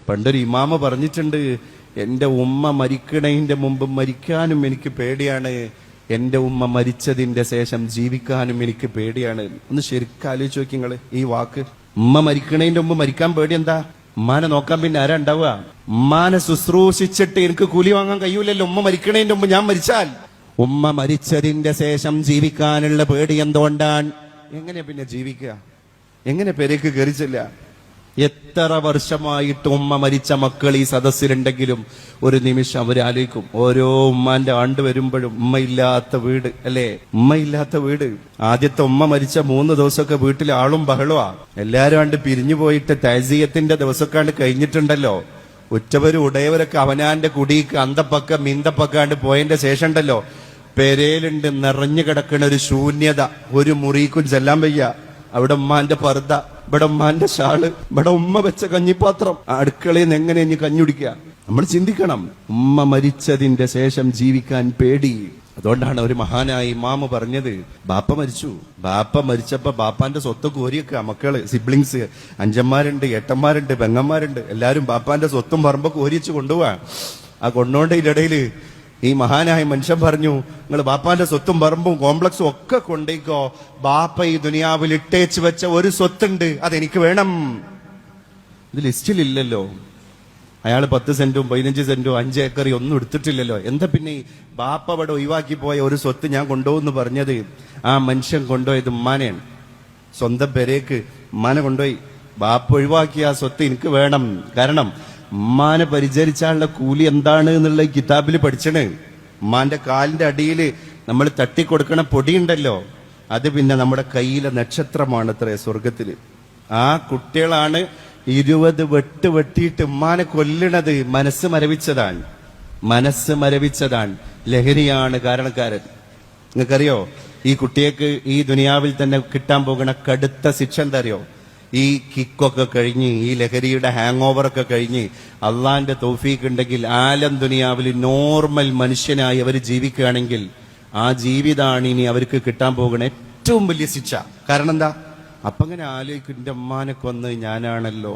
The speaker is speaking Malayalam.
പണ്ടൊരു ഇമാമ പറഞ്ഞിട്ടുണ്ട്, എന്റെ ഉമ്മ മരിക്കണതിന്റെ മുമ്പ് മരിക്കാനും എനിക്ക് പേടിയാണ്, എന്റെ ഉമ്മ മരിച്ചതിന്റെ ശേഷം ജീവിക്കാനും എനിക്ക് പേടിയാണ്. ഒന്ന് ശരിക്കും ആലോചിച്ച് നോക്കി നിങ്ങള് ഈ വാക്ക്. ഉമ്മ മരിക്കണതിന്റെ മുമ്പ് മരിക്കാൻ പേടി എന്താ? ഉമ്മാനെ നോക്കാൻ പിന്നെ ആരാ ഉണ്ടാവുക? ഉമ്മാനെ ശുശ്രൂഷിച്ചിട്ട് എനിക്ക് കൂലി വാങ്ങാൻ കഴിയൂലല്ലോ ഉമ്മ മരിക്കണതിന്റെ മുമ്പ് ഞാൻ മരിച്ചാൽ. ഉമ്മ മരിച്ചതിന്റെ ശേഷം ജീവിക്കാനുള്ള പേടി എന്തുകൊണ്ടാണ്? എങ്ങനെ പിന്നെ ജീവിക്കുക? എങ്ങനെ പെരേക്ക് കയറിച്ചില്ല? എത്ര വർഷമായിട്ട് ഉമ്മ മരിച്ച മക്കൾ ഈ സദസ്സിലുണ്ടെങ്കിലും ഒരു നിമിഷം അവരാലോചിക്കും, ഓരോ ഉമ്മാന്റെ ആണ്ട് വരുമ്പോഴും ഉമ്മയില്ലാത്ത വീട് അല്ലേ, ഉമ്മയില്ലാത്ത വീട്. ആദ്യത്തെ ഉമ്മ മരിച്ച 3 ദിവസമൊക്കെ വീട്ടിൽ ആളും ബഹളവാ. എല്ലാരും ആണ്ട് പിരിഞ്ഞു പോയിട്ട് തഅസിയത്തിന്റെ ദിവസമൊക്കെ കഴിഞ്ഞിട്ടുണ്ടല്ലോ. ഉറ്റവരും ഉടയവരൊക്കെ അവനാന്റെ കുടിക്ക് അന്തപ്പക്ക മിന്തപ്പക്കാണ്ട് പോയതിന്റെ ശേഷം ഉണ്ടല്ലോ, പെരേലുണ്ട് നിറഞ്ഞു കിടക്കുന്ന ഒരു ശൂന്യത. ഒരു മുറിക്കും ചെല്ലാൻ വയ്യ. അവിടെ ഉമ്മാന്റെ പർദ്ദ, ഇവിടെ ഉമ്മാന്റെ ഷാള്, ഇവിടെ ഉമ്മ വെച്ച കഞ്ഞിപ്പാത്രം. അടുക്കളയിൽ നിന്ന് എങ്ങനെ ഇനി കഞ്ഞുടിക്കുക? നമ്മൾ ചിന്തിക്കണം. ഉമ്മ മരിച്ചതിന്റെ ശേഷം ജീവിക്കാൻ പേടി. അതുകൊണ്ടാണ് ഒരു മഹാനായ ഇമാമ് പറഞ്ഞത്, ബാപ്പ മരിച്ചു, ബാപ്പ മരിച്ചപ്പോ ബാപ്പാന്റെ സ്വത്ത് കോരിയൊക്കെ മക്കള്, സിബ്ലിങ്സ്, അഞ്ചന്മാരുണ്ട്, ഏട്ടന്മാരുണ്ട്, പെങ്ങന്മാരുണ്ട്, എല്ലാരും ബാപ്പാന്റെ സ്വത്തും പറമ്പൊക്കെ കോരിച്ച് കൊണ്ടുപോവാ. ആ കൊണ്ടോണ്ടതിന്റെ ഇടയില് ഈ മഹാനായ മനുഷ്യൻ പറഞ്ഞു, നിങ്ങൾ ബാപ്പാന്റെ സ്വത്തും പറമ്പും കോംപ്ലക്സും ഒക്കെ കൊണ്ടേക്കോ, ബാപ്പ ഈ ദുനിയാവിൽ ഇട്ടേച്ച് വെച്ച ഒരു സ്വത്തുണ്ട്, അതെനിക്ക് വേണം. ഇത് ലിസ്റ്റിലില്ലല്ലോ. അയാൾ 10 സെന്റും 15 സെന്റും 5 ഏക്കറി ഒന്നും എടുത്തിട്ടില്ലല്ലോ. എന്താ പിന്നെ ഈ ബാപ്പ അവിടെ ഒഴിവാക്കി പോയ ഒരു സ്വത്ത് ഞാൻ കൊണ്ടുപോകുന്നു പറഞ്ഞത്? ആ മനുഷ്യൻ കൊണ്ടുപോയത് ഉമ്മാനെയാണ്. സ്വന്തം പെരേക്ക് ഉമ്മാനെ കൊണ്ടുപോയി. ബാപ്പ ഒഴിവാക്കിയ ആ സ്വത്ത് എനിക്ക് വേണം. കാരണം ഉമ്മാനെ പരിചരിച്ചാലുള്ള കൂലി എന്താണ് എന്നുള്ള കിതാബിൽ പഠിച്ചണ്. ഉമ്മാന്റെ കാലിന്റെ അടിയിൽ നമ്മൾ തട്ടിക്കൊടുക്കണ പൊടിയുണ്ടല്ലോ, അത് പിന്നെ നമ്മുടെ കയ്യിലെ നക്ഷത്രമാണ് അത്രേ സ്വർഗത്തില്. ആ കുട്ടികളാണ് 20 വെട്ട് വെട്ടിയിട്ട് ഉമ്മാനെ കൊല്ലണത്. മനസ്സ് മരവിച്ചതാണ്, മനസ്സ് മരവിച്ചതാണ്. ലഹരിയാണ് കാരണക്കാരൻ. നിങ്ങൾക്കറിയോ ഈ കുട്ടികൾക്ക് ഈ ദുനിയാവിൽ തന്നെ കിട്ടാൻ പോകുന്ന കടുത്ത ശിക്ഷ എന്താ അറിയോ? ഈ കിക്കൊക്കെ കഴിഞ്ഞ്, ഈ ലഹരിയുടെ ഹാങ് ഓവറൊക്കെ കഴിഞ്ഞ് അള്ളാന്റെ തൗഫീഖ് ഉണ്ടെങ്കിൽ ആലം ദുനിയാവിൽ നോർമൽ മനുഷ്യനായി അവർ ജീവിക്കുകയാണെങ്കിൽ ആ ജീവിതമാണ് ഇനി അവർക്ക് കിട്ടാൻ പോകുന്ന ഏറ്റവും വലിയ ശിക്ഷ. കാരണം എന്താ? അപ്പൊ അങ്ങനെ ആലോചിക്കും, എന്റെ അമ്മാനെ കൊന്ന് ഞാനാണല്ലോ.